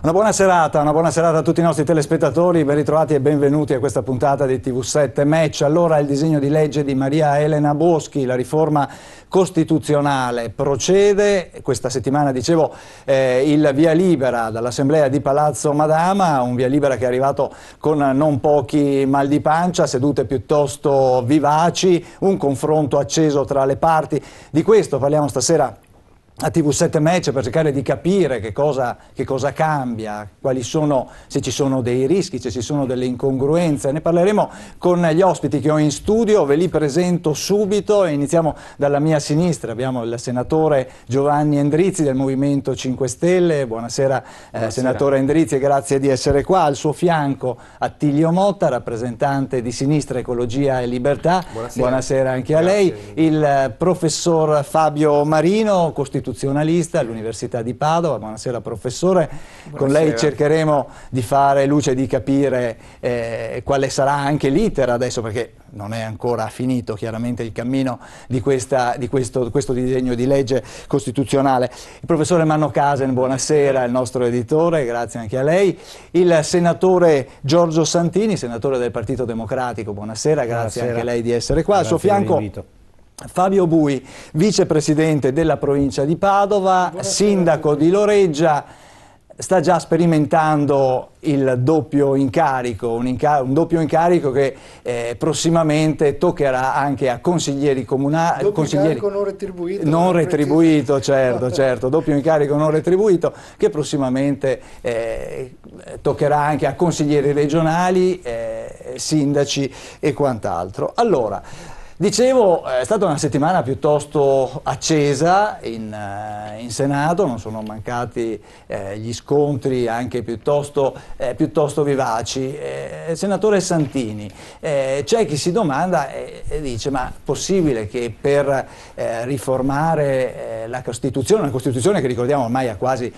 Una buona serata a tutti i nostri telespettatori, ben ritrovati e benvenuti a questa puntata di TV7 Match. Allora, il disegno di legge di Maria Elena Boschi, la riforma costituzionale, procede. Questa settimana, dicevo, il via libera dall'Assemblea di Palazzo Madama, un via libera che è arrivato con non pochi mal di pancia, sedute piuttosto vivaci, un confronto acceso tra le parti. Di questo parliamo stasera a TV7 Match per cercare di capire che cosa cambia, quali sono, se ci sono dei rischi, se ci sono delle incongruenze. Ne parleremo con gli ospiti che ho in studio, ve li presento subito e iniziamo dalla mia sinistra. Abbiamo il senatore Giovanni Endrizzi del Movimento 5 Stelle. Buonasera, senatore Endrizzi, e grazie di essere qua. Al suo fianco Attilio Motta, rappresentante di Sinistra, Ecologia e Libertà. Buonasera anche a lei. Il professor Fabio Marino, costituzionalista all'Università di Padova. Buonasera professore. Buonasera. Con lei cercheremo di fare luce e di capire quale sarà anche l'iter adesso, perché non è ancora finito chiaramente il cammino di questo disegno di legge costituzionale. Il professore Manno Casen, buonasera, il nostro editore, grazie anche a lei. Il senatore Giorgio Santini, senatore del Partito Democratico, buonasera, grazie anche a lei di essere qua. Al suo fianco Fabio Bui, vicepresidente della provincia di Padova, sindaco di Loreggia, sta già sperimentando il doppio incarico, un doppio incarico che prossimamente toccherà anche a consiglieri comunali. Doppio incarico non retribuito. Non retribuito, certo, doppio incarico non retribuito, che prossimamente toccherà anche a consiglieri regionali, sindaci e quant'altro. Allora, dicevo, è stata una settimana piuttosto accesa in Senato, non sono mancati gli scontri anche piuttosto vivaci. Senatore Santini, c'è chi si domanda e dice: ma è possibile che per riformare la Costituzione, una Costituzione che ricordiamo ormai ha quasi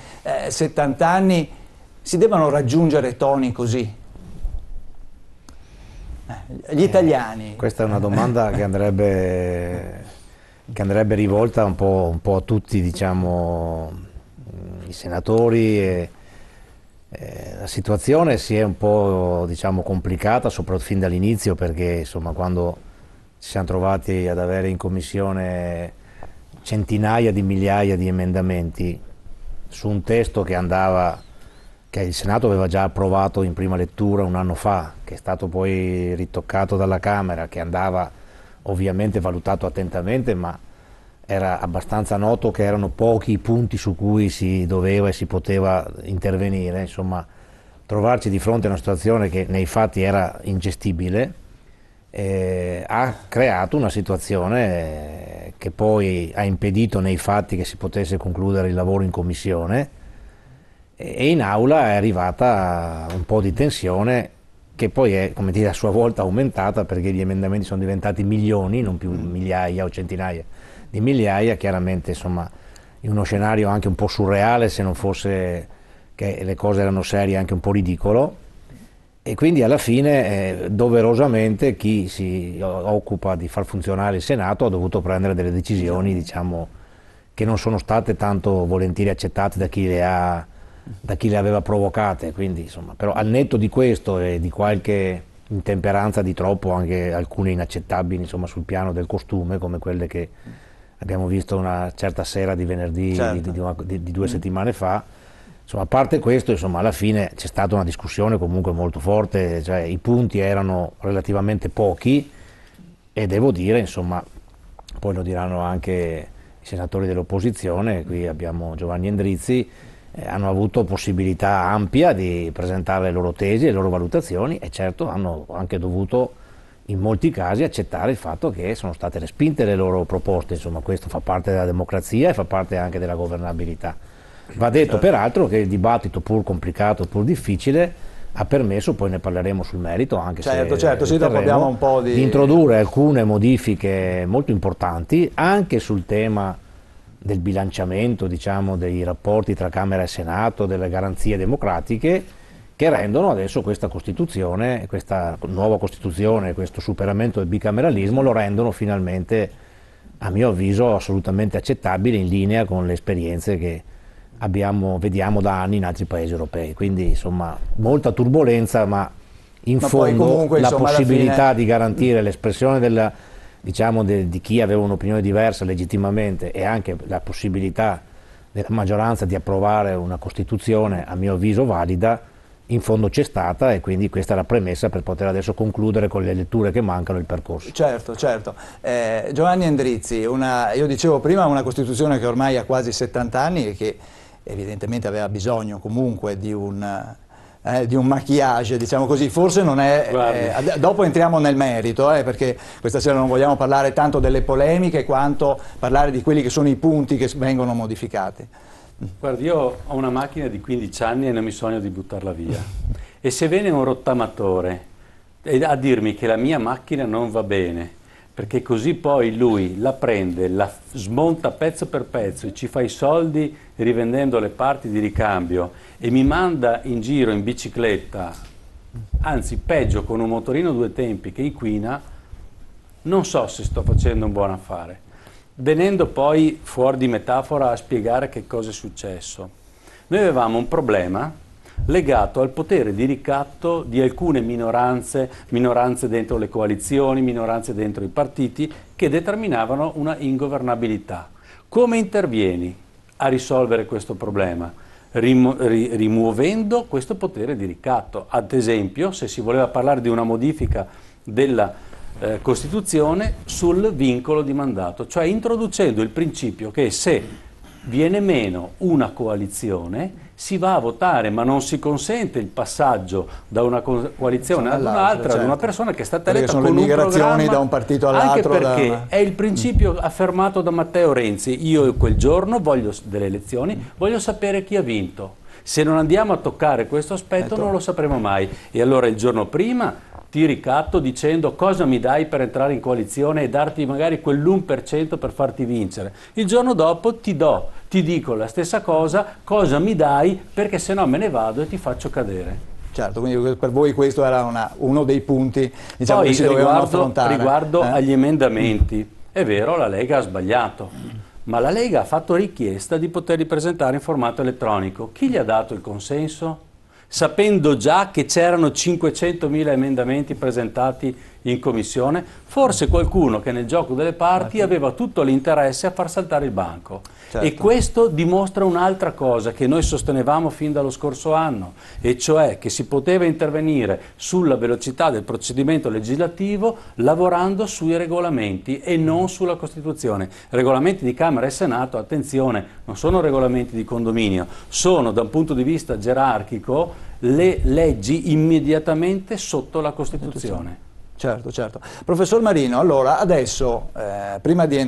70 anni, si debbano raggiungere toni così? Gli italiani. Questa è una domanda che andrebbe rivolta un po' a tutti, diciamo, i senatori. La situazione si è un po', diciamo, complicata, soprattutto fin dall'inizio, perché insomma, quando ci siamo trovati ad avere in commissione centinaia di migliaia di emendamenti su un testo che il Senato aveva già approvato in prima lettura un anno fa, che è stato poi ritoccato dalla Camera, che andava ovviamente valutato attentamente, ma era abbastanza noto che erano pochi i punti su cui si doveva e si poteva intervenire. Insomma, trovarci di fronte a una situazione che nei fatti era ingestibile ha creato una situazione che poi ha impedito nei fatti che si potesse concludere il lavoro in commissione, e in aula è arrivata un po' di tensione che poi è, come dire, a sua volta aumentata, perché gli emendamenti sono diventati milioni, non più migliaia o centinaia di migliaia, chiaramente insomma in uno scenario anche un po' surreale, se non fosse che le cose erano serie, anche un po' ridicolo. E quindi alla fine doverosamente chi si occupa di far funzionare il Senato ha dovuto prendere delle decisioni, diciamo, che non sono state tanto volentieri accettate da chi le aveva provocate. Quindi insomma, però al netto di questo e di qualche intemperanza di troppo, anche alcune inaccettabili, insomma, sul piano del costume, come quelle che abbiamo visto una certa sera di venerdì, certo, di 2 settimane fa, insomma, a parte questo, insomma, alla fine c'è stata una discussione comunque molto forte, cioè i punti erano relativamente pochi, e devo dire, insomma, poi lo diranno anche i senatori dell'opposizione, qui abbiamo Giovanni Endrizzi, hanno avuto possibilità ampia di presentare le loro tesi, le loro valutazioni, e certo hanno anche dovuto in molti casi accettare il fatto che sono state respinte le loro proposte. Insomma, questo fa parte della democrazia e fa parte anche della governabilità. Va detto peraltro che il dibattito, pur complicato, pur difficile, ha permesso, poi ne parleremo sul merito, anche certo, sì, dopo abbiamo un po' di introdurre alcune modifiche molto importanti anche sul tema del bilanciamento, diciamo, dei rapporti tra Camera e Senato, delle garanzie democratiche, che rendono adesso questa Costituzione, questa nuova Costituzione, questo superamento del bicameralismo, lo rendono finalmente, a mio avviso, assolutamente accettabile, in linea con le esperienze che vediamo da anni in altri paesi europei. Quindi insomma molta turbolenza, ma in fondo comunque, la insomma, possibilità di garantire l'espressione di chi aveva un'opinione diversa legittimamente, e anche la possibilità della maggioranza di approvare una Costituzione, a mio avviso valida, in fondo c'è stata, e quindi questa è la premessa per poter adesso concludere con le letture che mancano il percorso. Certo, certo. Giovanni Endrizzi, io dicevo prima una Costituzione che ormai ha quasi 70 anni e che evidentemente aveva bisogno comunque di un maquillage, diciamo così. Forse non è... dopo entriamo nel merito, perché questa sera non vogliamo parlare tanto delle polemiche quanto parlare di quelli che sono i punti che vengono modificati. Guardi, io ho una macchina di 15 anni e non mi sogno di buttarla via. E se viene un rottamatore a dirmi che la mia macchina non va bene, perché così poi lui la prende, la smonta pezzo per pezzo e ci fa i soldi rivendendo le parti di ricambio e mi manda in giro in bicicletta, anzi peggio con un motorino 2 tempi che inquina, non so se sto facendo un buon affare. Venendo poi fuori di metafora a spiegare che cosa è successo. Noi avevamo un problema legato al potere di ricatto di alcune minoranze dentro le coalizioni, minoranze dentro i partiti, che determinavano una ingovernabilità. Come intervieni a risolvere questo problema? Rimuovendo questo potere di ricatto. Ad esempio, se si voleva parlare di una modifica della Costituzione sul vincolo di mandato, cioè introducendo il principio che se viene meno una coalizione si va a votare, ma non si consente il passaggio da una coalizione ad un'altra, certo, ad una persona che è stata eletta con un programma, da un partito all'altro, anche perché è il principio affermato da Matteo Renzi: io quel giorno delle elezioni voglio sapere chi ha vinto. Se non andiamo a toccare questo aspetto non lo sapremo mai, e allora il giorno prima ti ricatto dicendo cosa mi dai per entrare in coalizione e darti magari quell'1% per farti vincere. Il giorno dopo ti dico la stessa cosa mi dai, perché se no me ne vado e ti faccio cadere. Certo, quindi per voi questo era uno dei punti, diciamo, poi, che si dovevano affrontare. Riguardo agli emendamenti, è vero, la Lega ha sbagliato, ma la Lega ha fatto richiesta di poterli presentare in formato elettronico. Chi gli ha dato il consenso? Sapendo già che c'erano 500.000 emendamenti presentati in commissione, forse qualcuno che nel gioco delle parti aveva tutto l'interesse a far saltare il banco. Certo. E questo dimostra un'altra cosa che noi sostenevamo fin dallo scorso anno, e cioè che si poteva intervenire sulla velocità del procedimento legislativo lavorando sui regolamenti e non sulla Costituzione. Regolamenti di Camera e Senato, attenzione, non sono regolamenti di condominio, sono da un punto di vista gerarchico le leggi immediatamente sotto la Costituzione. Certo, certo. Professor Marino, allora adesso, prima di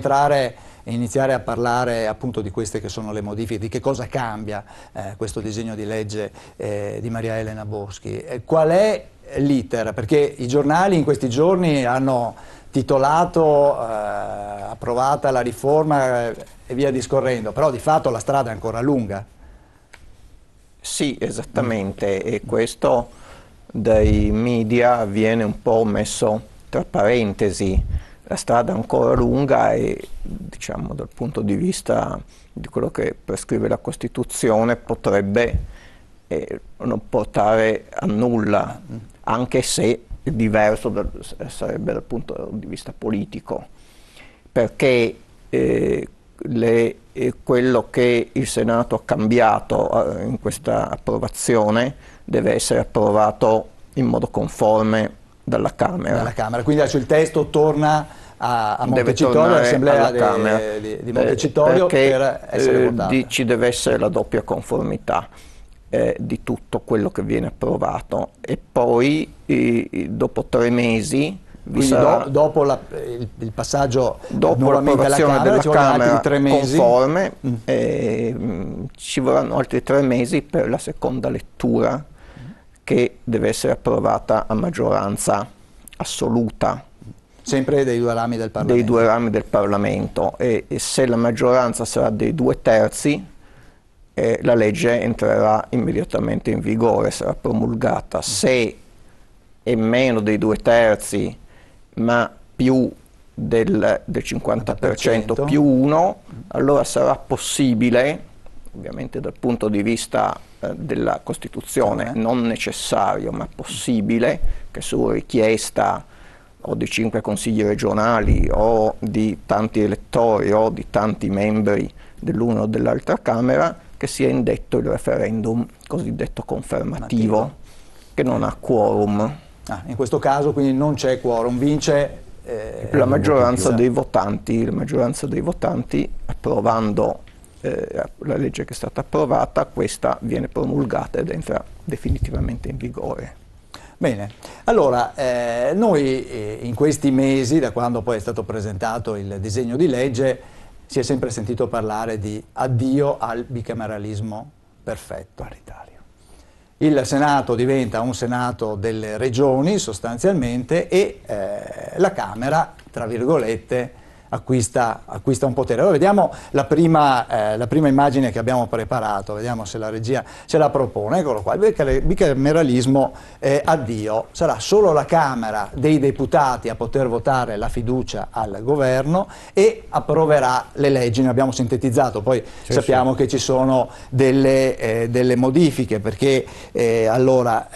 iniziare a parlare appunto di queste che sono le modifiche, di che cosa cambia questo disegno di legge di Maria Elena Boschi, qual è l'iter? Perché i giornali in questi giorni hanno titolato approvata la riforma e via discorrendo, però di fatto la strada è ancora lunga. Sì, esattamente, e questo dai media viene un po' messo tra parentesi. La strada è ancora lunga e, diciamo, dal punto di vista di quello che prescrive la Costituzione potrebbe non portare a nulla, anche se è diverso sarebbe dal punto di vista politico, perché quello che il Senato ha cambiato in questa approvazione deve essere approvato in modo conforme dalla Camera. Dalla Camera. Quindi adesso il testo torna a Montecitorio, all'Assemblea di Montecitorio, per essere votato. Ci deve essere la doppia conformità di tutto quello che viene approvato, e poi dopo 3 mesi dopo il passaggio dopo nuovamente alla Camera, della Camera altri 3 mesi conforme, ci vorranno altri 3 mesi per la seconda lettura, che deve essere approvata a maggioranza assoluta. Sempre dei 2 rami del Parlamento. Dei 2 rami del Parlamento, e se la maggioranza sarà dei 2/3, la legge entrerà immediatamente in vigore, sarà promulgata. Se è meno dei 2/3, ma più del 50% più 1, allora sarà possibile ovviamente dal punto di vista della Costituzione non necessario ma possibile, che su richiesta o di 5 consigli regionali o di tanti elettori o di tanti membri dell'una o dell'altra Camera, che sia indetto il referendum cosiddetto confermativo, che non ha quorum. In questo caso quindi non c'è quorum, vince la maggioranza dei votanti, approvando la legge che è stata approvata, questa viene promulgata ed entra definitivamente in vigore. Bene, allora noi in questi mesi, da quando poi è stato presentato il disegno di legge, si è sempre sentito parlare di addio al bicameralismo perfetto all'Italia. Il Senato diventa un Senato delle regioni sostanzialmente e la Camera, tra virgolette, acquista un potere. Allora vediamo la prima immagine che abbiamo preparato, vediamo se la regia ce la propone. Eccolo qua, il bicameralismo addio, sarà solo la Camera dei Deputati a poter votare la fiducia al governo e approverà le leggi. Ne abbiamo sintetizzato, poi sappiamo che ci sono delle modifiche, perché allora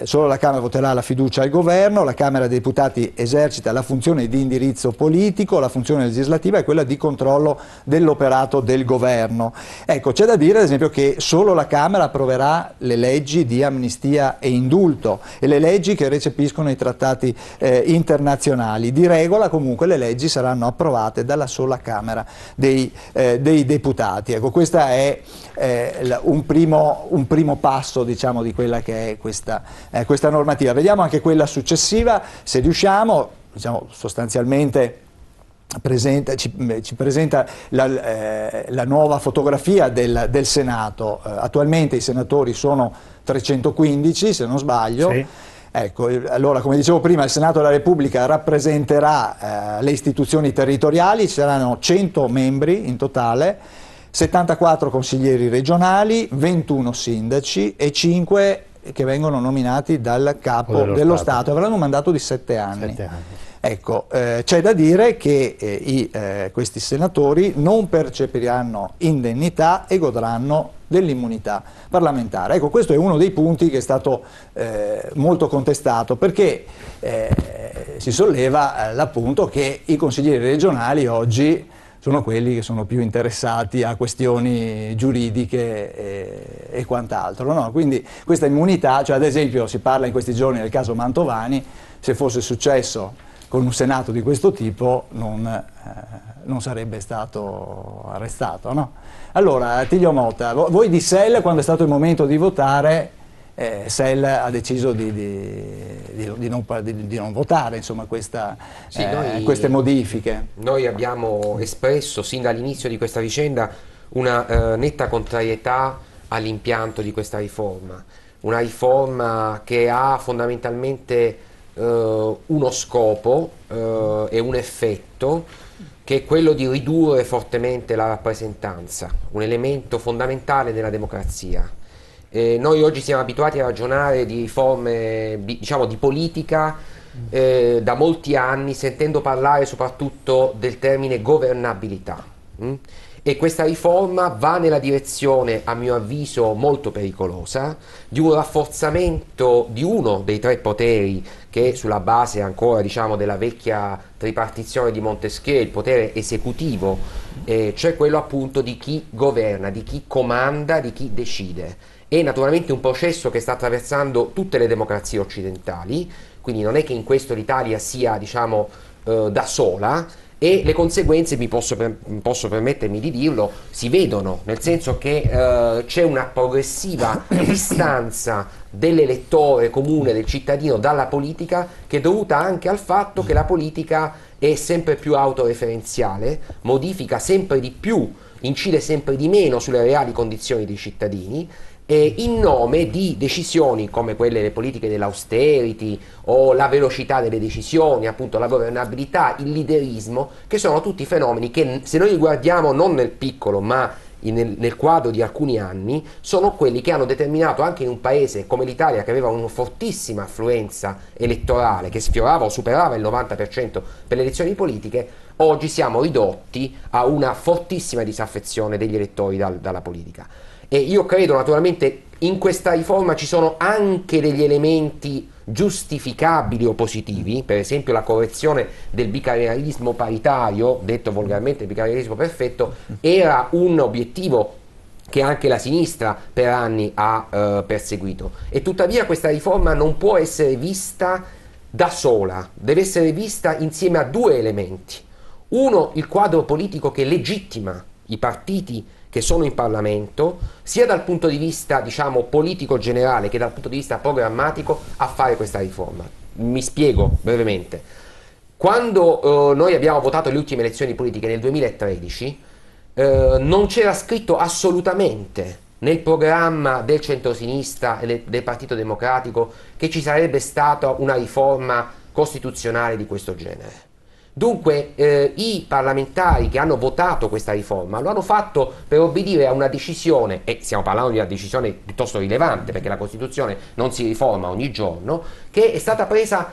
solo la Camera voterà la fiducia al governo, la Camera dei Deputati esercita la funzione di indirizzo politico, la funzione legislativa è quella di controllo dell'operato del governo. Ecco, c'è da dire ad esempio che solo la Camera approverà le leggi di amnistia e indulto e le leggi che recepiscono i trattati internazionali. Di regola comunque le leggi saranno approvate dalla sola Camera dei Deputati. Ecco, questo è un primo passo, diciamo, di quella che è questa normativa. Vediamo anche quella successiva, se riusciamo, diciamo, sostanzialmente ci presenta la nuova fotografia del Senato. Attualmente i senatori sono 315, se non sbaglio. Sì. Ecco, allora, come dicevo prima, il Senato della Repubblica rappresenterà le istituzioni territoriali, ci saranno 100 membri in totale, 74 consiglieri regionali, 21 sindaci e 5 che vengono nominati dal capo dello Stato. Avranno un mandato di 7 anni. Ecco, c'è da dire che questi senatori non percepiranno indennità e godranno dell'immunità parlamentare. Ecco, questo è uno dei punti che è stato molto contestato, perché si solleva l'appunto che i consiglieri regionali oggi sono quelli che sono più interessati a questioni giuridiche e quant'altro, no? Quindi questa immunità, cioè ad esempio si parla in questi giorni del caso Mantovani, se fosse successo con un Senato di questo tipo non sarebbe stato arrestato, no? Allora, Attilio Motta, voi di SEL, quando è stato il momento di votare, SEL ha deciso di non votare, insomma, queste modifiche. Noi abbiamo espresso sin dall'inizio di questa vicenda una netta contrarietà all'impianto di questa riforma, una riforma che ha fondamentalmente uno scopo e un effetto, che è quello di ridurre fortemente la rappresentanza, un elemento fondamentale nella democrazia. Noi oggi siamo abituati a ragionare di riforme, diciamo, di politica da molti anni, sentendo parlare soprattutto del termine governabilità. E questa riforma va nella direzione, a mio avviso, molto pericolosa, di un rafforzamento di uno dei 3 poteri che, sulla base ancora, diciamo, della vecchia tripartizione di Montesquieu, il potere esecutivo, cioè quello appunto di chi governa, di chi comanda, di chi decide. È naturalmente un processo che sta attraversando tutte le democrazie occidentali, quindi non è che in questo l'Italia sia, diciamo, da sola, e le conseguenze, posso permettermi di dirlo, si vedono, nel senso che c'è una progressiva distanza dell'elettore comune, del cittadino, dalla politica, che è dovuta anche al fatto che la politica è sempre più autoreferenziale, modifica sempre di più, incide sempre di meno sulle reali condizioni dei cittadini, in nome di decisioni come quelle delle politiche dell'austerity o la velocità delle decisioni, appunto la governabilità, il leaderismo, che sono tutti fenomeni che, se noi li guardiamo non nel piccolo ma nel quadro di alcuni anni sono quelli che hanno determinato anche in un paese come l'Italia, che aveva una fortissima affluenza elettorale, che sfiorava o superava il 90% per le elezioni politiche, oggi siamo ridotti a una fortissima disaffezione degli elettori dalla politica. E io credo naturalmente in questa riforma ci sono anche degli elementi giustificabili o positivi, per esempio la correzione del bicameralismo paritario, detto volgarmente il bicameralismo perfetto, era un obiettivo che anche la sinistra per anni ha perseguito, e tuttavia questa riforma non può essere vista da sola, deve essere vista insieme a due elementi. Uno, il quadro politico che legittima i partiti che sono in Parlamento, sia dal punto di vista, diciamo, politico generale che dal punto di vista programmatico, a fare questa riforma. Mi spiego brevemente. Quando noi abbiamo votato le ultime elezioni politiche nel 2013, non c'era scritto assolutamente nel programma del centrosinistra e del Partito Democratico che ci sarebbe stata una riforma costituzionale di questo genere. Dunque i parlamentari che hanno votato questa riforma lo hanno fatto per obbedire a una decisione, e stiamo parlando di una decisione piuttosto rilevante perché la Costituzione non si riforma ogni giorno, che è stata presa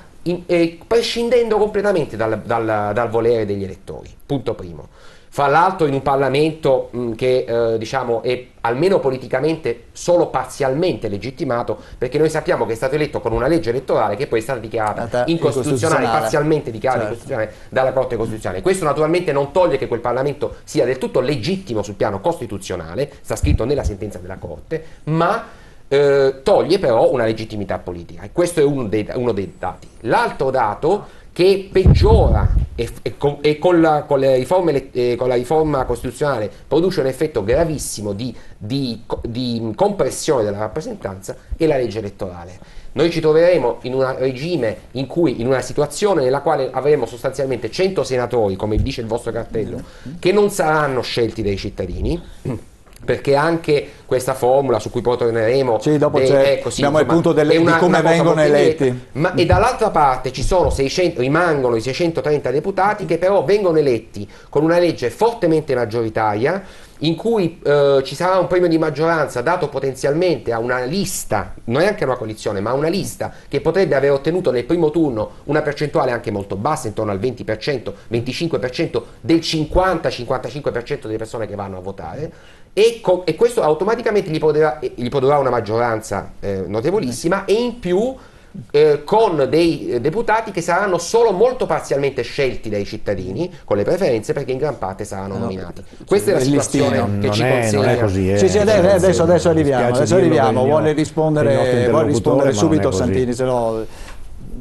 prescindendo completamente dal volere degli elettori, punto primo. Fra l'altro in un Parlamento che diciamo è almeno politicamente solo parzialmente legittimato, perché noi sappiamo che è stato eletto con una legge elettorale che poi è stata dichiarata incostituzionale, parzialmente dichiarata incostituzionale dalla Corte Costituzionale. Questo naturalmente non toglie che quel Parlamento sia del tutto legittimo sul piano costituzionale, sta scritto nella sentenza della Corte, ma toglie però una legittimità politica, e questo è uno dei dati. L'altro dato che peggiora e con la riforma costituzionale produce un effetto gravissimo di compressione della rappresentanza, è la legge elettorale. Noi ci troveremo in un regime in una situazione nella quale avremo sostanzialmente 100 senatori, come dice il vostro cartello, che non saranno scelti dai cittadini, perché anche questa formula su cui poi torneremo, sì, dopo abbiamo il punto di come vengono eletti, e dall'altra parte rimangono i 630 deputati che però vengono eletti con una legge fortemente maggioritaria, in cui ci sarà un premio di maggioranza dato potenzialmente a una lista, non è anche una coalizione, ma una lista che potrebbe aver ottenuto nel primo turno una percentuale anche molto bassa, intorno al 20%, 25% del 50-55% delle persone che vanno a votare, e questo automaticamente gli produrrà una maggioranza notevolissima, e in più con dei deputati che saranno solo molto parzialmente scelti dai cittadini con le preferenze, perché in gran parte saranno nominati. Questa è la situazione che ci consegna. Non è così, sì, adesso arriviamo. Vuole rispondere subito Santini, se no...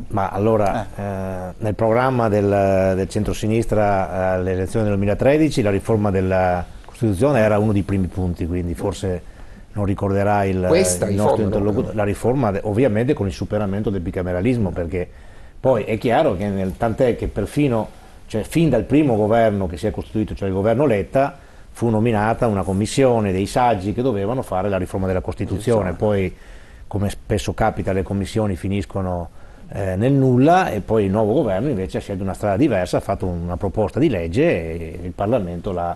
Ma allora, nel programma del centrosinistra alle elezioni del 2013 la riforma della Costituzione era uno dei primi punti, quindi forse non ricorderà il nostro interlocutore, la riforma ovviamente con il superamento del bicameralismo, perché poi è chiaro che tant'è che perfino, cioè fin dal primo governo che si è costituito, cioè il governo Letta, fu nominata una commissione dei saggi che dovevano fare la riforma della Costituzione, poi come spesso capita le commissioni finiscono nel nulla, e poi il nuovo governo invece ha scelto una strada diversa, ha fatto una proposta di legge e il Parlamento l'ha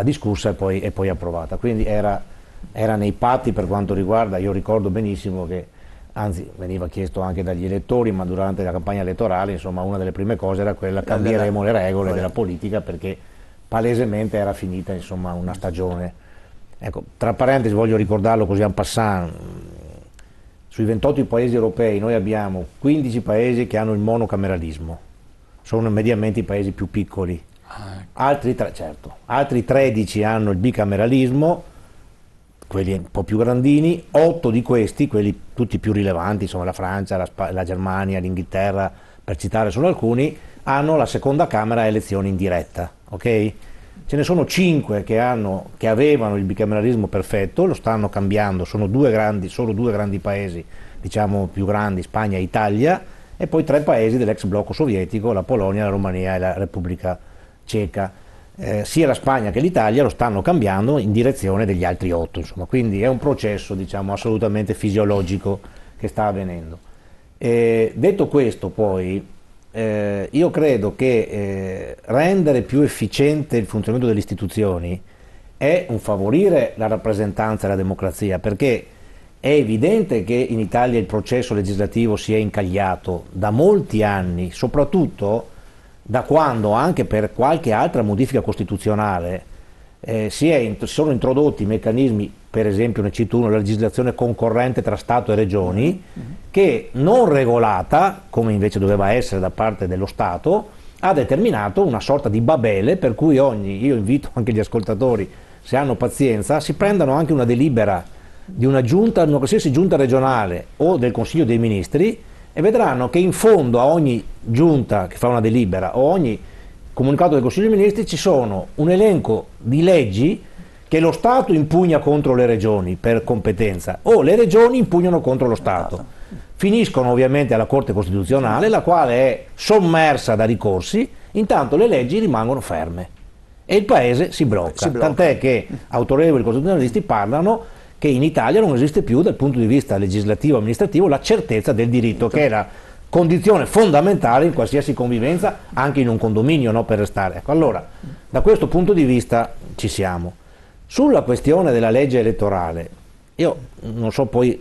discussa e poi approvata, quindi era nei patti per quanto riguarda, io ricordo benissimo che, anzi veniva chiesto anche dagli elettori, ma durante la campagna elettorale, insomma, una delle prime cose era quella: cambieremo le regole della politica, perché palesemente era finita, insomma, una stagione. Ecco, tra parentesi voglio ricordarlo così en passant, sui 28 paesi europei noi abbiamo 15 paesi che hanno il monocameralismo, sono mediamente i paesi più piccoli, altri 13 hanno il bicameralismo, quelli un po' più grandini. 8 di questi, quelli tutti più rilevanti, insomma la Francia, la Germania, l'Inghilterra, per citare solo alcuni, hanno la seconda Camera a elezione in diretta, ok? Ce ne sono 5 che avevano il bicameralismo perfetto, lo stanno cambiando, sono solo due grandi paesi, diciamo più grandi, Spagna e Italia, e poi 3 paesi dell'ex blocco sovietico, la Polonia, la Romania e la Repubblica Ceca. Sia la Spagna che l'Italia lo stanno cambiando in direzione degli altri 8, insomma, quindi è un processo, diciamo, assolutamente fisiologico che sta avvenendo. Detto questo, poi io credo che rendere più efficiente il funzionamento delle istituzioni è un favorire la rappresentanza e la democrazia, perché è evidente che in Italia il processo legislativo si è incagliato da molti anni, soprattutto da quando, anche per qualche altra modifica costituzionale, si sono introdotti meccanismi, per esempio ne cito uno, la legislazione concorrente tra Stato e Regioni, che non regolata, come invece doveva essere da parte dello Stato, ha determinato una sorta di Babele, per cui io invito anche gli ascoltatori, se hanno pazienza, si prendano anche una delibera di una giunta, una qualsiasi giunta regionale o del Consiglio dei Ministri, e vedranno che in fondo a ogni giunta che fa una delibera o ogni comunicato del Consiglio dei Ministri ci sono un elenco di leggi che lo Stato impugna contro le regioni per competenza o le regioni impugnano contro lo Stato. Finiscono ovviamente alla Corte Costituzionale, la quale è sommersa da ricorsi, intanto le leggi rimangono ferme e il paese si blocca. Tant'è che autorevoli costituzionalisti parlano che in Italia non esiste più dal punto di vista legislativo e amministrativo la certezza del diritto, che è la condizione fondamentale in qualsiasi convivenza, anche in un condominio, no, per restare. Ecco, allora, da questo punto di vista ci siamo. Sulla questione della legge elettorale, io non so, poi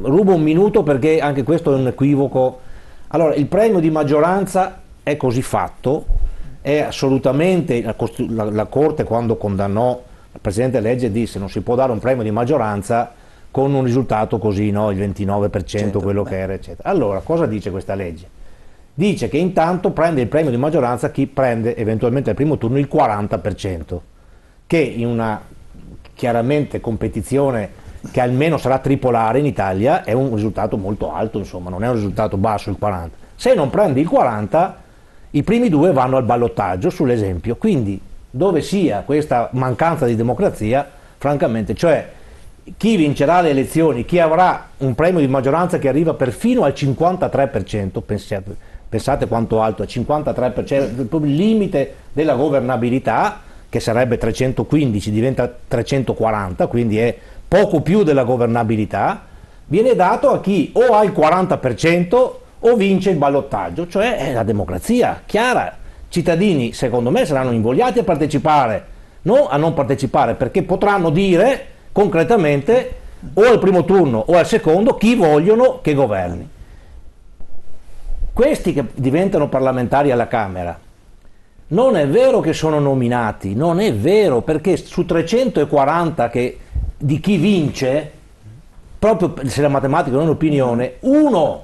rubo un minuto perché anche questo è un equivoco. Allora, il premio di maggioranza è così fatto, è assolutamente, la Corte quando condannò il Presidente della legge disse non si può dare un premio di maggioranza con un risultato così, no, il 29%, quello che era, eccetera. Allora, cosa dice questa legge? Dice che intanto prende il premio di maggioranza chi prende eventualmente al primo turno il 40%, che in una chiaramente competizione che almeno sarà tripolare in Italia è un risultato molto alto, insomma, non è un risultato basso il 40%. Se non prendi il 40%, i primi due vanno al ballottaggio, sull'esempio, quindi dove sia questa mancanza di democrazia, francamente, cioè chi vincerà le elezioni, chi avrà un premio di maggioranza che arriva perfino al 53%, pensate quanto alto è, 53%, proprio il limite della governabilità, che sarebbe 315, diventa 340, quindi è poco più della governabilità, viene dato a chi o ha il 40% o vince il ballottaggio, cioè è la democrazia chiara. Cittadini, secondo me, saranno invogliati a partecipare, non a non partecipare, perché potranno dire concretamente o al primo turno o al secondo chi vogliono che governi. Questi che diventano parlamentari alla Camera, non è vero che sono nominati, non è vero, perché su 340 di chi vince, proprio se la matematica non è un'opinione, uno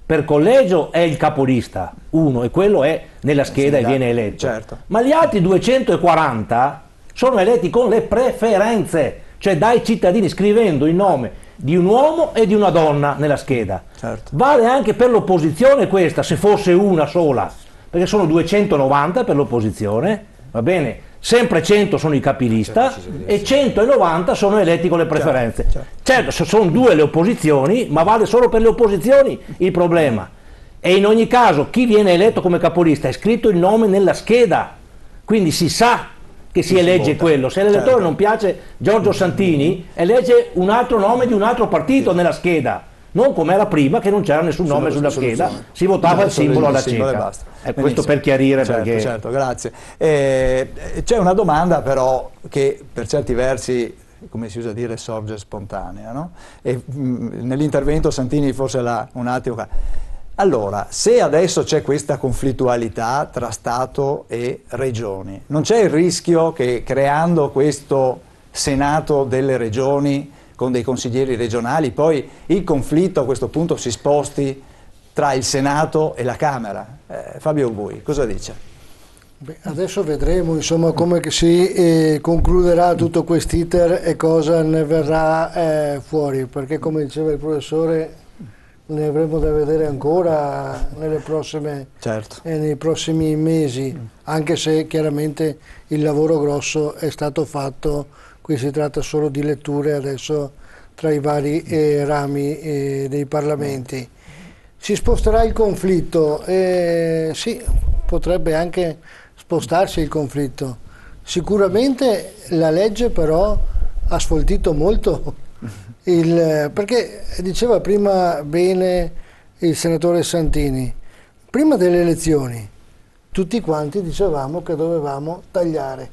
per collegio è il capolista, uno, e quello è nella scheda e viene eletto. Certo. Ma gli altri 240 sono eletti con le preferenze, cioè dai cittadini, scrivendo il nome di un uomo e di una donna nella scheda. Certo. Vale anche per l'opposizione questa, se fosse una sola, perché sono 290 per l'opposizione, va bene? Sempre 100 sono i capilista e 190 sono eletti con le preferenze. Certo, sono due le opposizioni, ma vale solo per le opposizioni il problema. E in ogni caso chi viene eletto come capolista è scritto il nome nella scheda, quindi si sa che si elegge quello. Se l'elettore non piace Giorgio Santini, elegge un altro nome di un altro partito nella scheda. Non come era prima, che non c'era nessun nome sulla scheda, si votava il simbolo alla cieca. Questo per chiarire. Perché... Certo, grazie. C'è una domanda però che per certi versi, come si usa dire, sorge spontanea, no? E nell'intervento Santini forse l'ha un attimo... Allora, se adesso c'è questa conflittualità tra Stato e Regioni, non c'è il rischio che creando questo Senato delle Regioni con dei consiglieri regionali, poi il conflitto a questo punto si sposti tra il Senato e la Camera? Fabio Bui, cosa dice? Beh, adesso vedremo insomma come si concluderà tutto quest'iter e cosa ne verrà fuori, perché come diceva il professore ne avremo da vedere ancora nelle prossime, nei prossimi mesi, anche se chiaramente il lavoro grosso è stato fatto. Qui si tratta solo di letture adesso tra i vari rami dei parlamenti. Si sposterà il conflitto? Sì, potrebbe anche spostarsi il conflitto. Sicuramente la legge però ha sfoltito molto, perché diceva prima bene il senatore Santini, prima delle elezioni tutti quanti dicevamo che dovevamo tagliare.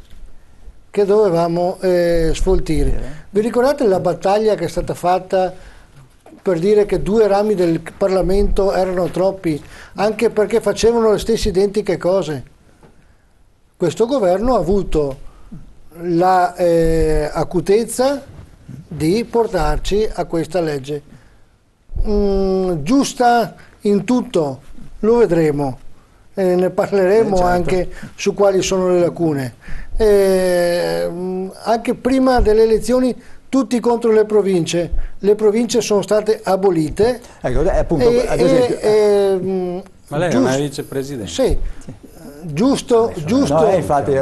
che dovevamo sfoltire. Vi ricordate la battaglia che è stata fatta per dire che 2 rami del Parlamento erano troppi, anche perché facevano le stesse identiche cose? Questo governo ha avuto la acutezza di portarci a questa legge. Giusta in tutto, lo vedremo, ne parleremo certo. Anche su quali sono le lacune. Anche prima delle elezioni tutti contro le province sono state abolite. Ecco, appunto, ad esempio, ma lei è una vicepresidente? Sì. Giusto, no, infatti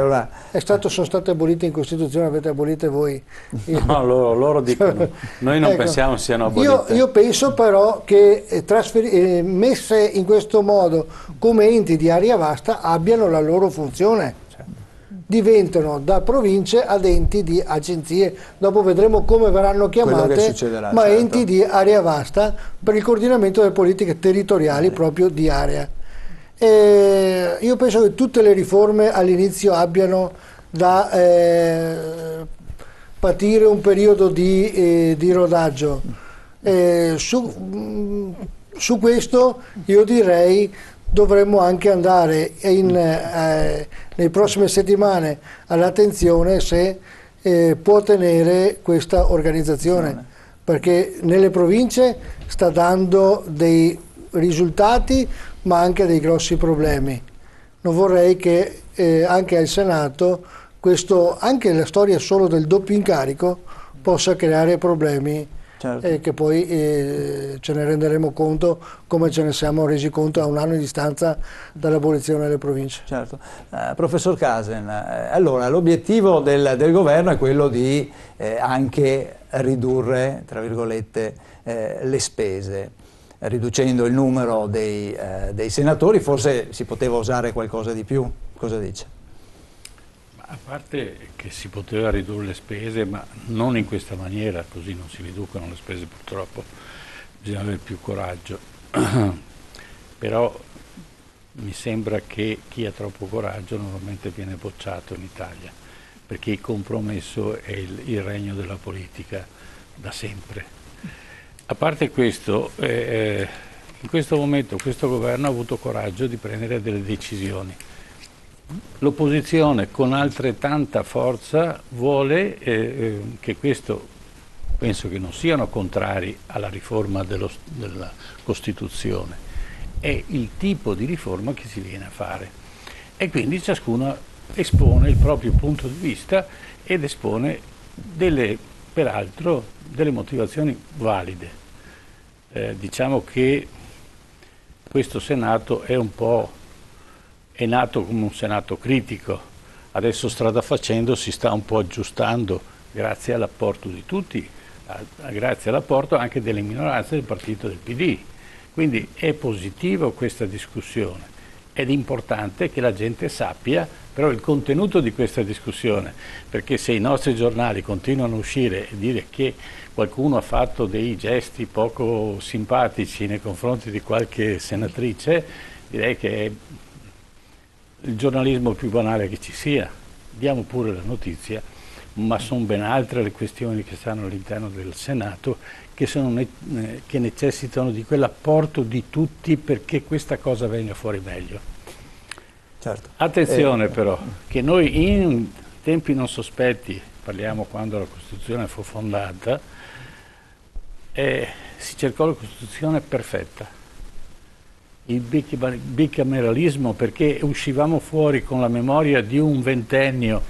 sono state abolite in Costituzione, avete abolite voi. No, loro dicono, noi non pensiamo siano abolite. Io penso però che messe in questo modo come enti di area vasta abbiano la loro funzione. Diventano da province ad enti di agenzie, dopo vedremo come verranno chiamate, ma certo. enti di area vasta per il coordinamento delle politiche territoriali proprio di area. Io penso che tutte le riforme all'inizio abbiano da patire un periodo di rodaggio. Su questo io direi dovremmo anche andare nelle prossime settimane all'attenzione se può tenere questa organizzazione, perché nelle province sta dando dei risultati ma anche dei grossi problemi. Non vorrei che anche al Senato anche la storia solo del doppio incarico possa creare problemi, certo. Che poi ce ne renderemo conto come ce ne siamo resi conto a 1 anno di distanza dall'abolizione delle province. Certo. Professor Casen, allora l'obiettivo del governo è quello di anche ridurre, tra virgolette, le spese. Riducendo il numero dei senatori, forse si poteva usare qualcosa di più. Cosa dice? A parte che si poteva ridurre le spese, ma non in questa maniera, così non si riducono le spese purtroppo, bisogna avere più coraggio. Però mi sembra che chi ha troppo coraggio normalmente viene bocciato in Italia, perché il compromesso è il regno della politica da sempre. A parte questo, in questo momento questo governo ha avuto coraggio di prendere delle decisioni. L'opposizione con altrettanta forza vuole che questo, penso che non siano contrari alla riforma della Costituzione, è il tipo di riforma che si viene a fare. E quindi ciascuno espone il proprio punto di vista ed espone peraltro delle motivazioni valide. Diciamo che questo Senato è nato come un Senato critico, adesso strada facendo si sta un po' aggiustando grazie all'apporto di tutti, grazie all'apporto anche delle minoranze del partito del PD. Quindi è positivo questa discussione ed è importante che la gente sappia però il contenuto di questa discussione, perché se i nostri giornali continuano a uscire e dire che qualcuno ha fatto dei gesti poco simpatici nei confronti di qualche senatrice, direi che è il giornalismo più banale che ci sia. Diamo pure la notizia, ma sono ben altre le questioni che stanno all'interno del Senato che necessitano di quell'apporto di tutti perché questa cosa venga fuori meglio. Certo. Attenzione però, che noi in tempi non sospetti, parliamo quando la Costituzione fu fondata, si cercò la Costituzione perfetta, il bicameralismo, perché uscivamo fuori con la memoria di un ventennio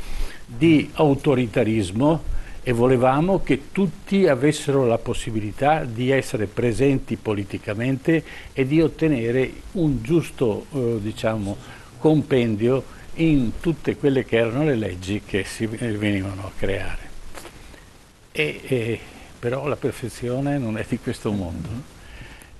di autoritarismo e volevamo che tutti avessero la possibilità di essere presenti politicamente e di ottenere un giusto compendio in tutte quelle che erano le leggi che si venivano a creare. Però la perfezione non è di questo mondo.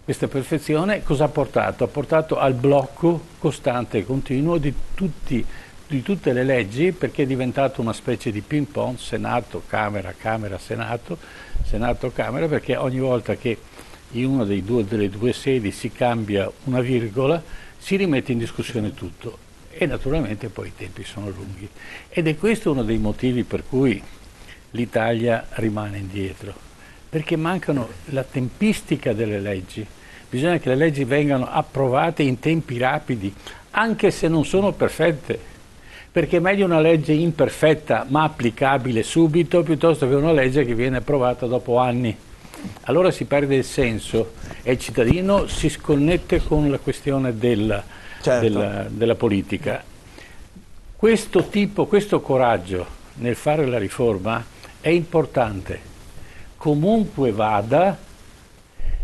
Questa perfezione cosa ha portato? Ha portato al blocco costante e continuo di tutte le leggi, perché è diventato una specie di ping pong, Senato, Camera, Camera, Senato, Senato, Camera, perché ogni volta che in una delle due sedi si cambia una virgola si rimette in discussione tutto. e naturalmente poi i tempi sono lunghi. Ed è questo uno dei motivi per cui l'Italia rimane indietro, perché mancano la tempistica delle leggi. Bisogna che le leggi vengano approvate in tempi rapidi, anche se non sono perfette, perché è meglio una legge imperfetta ma applicabile subito piuttosto che una legge che viene approvata dopo anni. Allora si perde il senso e il cittadino si sconnette con la questione della politica. Questo coraggio nel fare la riforma è importante. Comunque vada,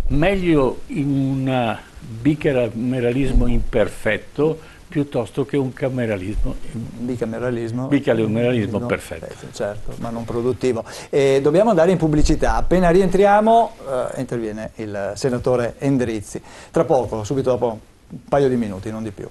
meglio in un bicameralismo imperfetto piuttosto che un bicameralismo perfetto. Certo, ma non produttivo. Dobbiamo andare in pubblicità. Appena rientriamo interviene il senatore Endrizzi. Tra poco, subito dopo un paio di minuti, non di più.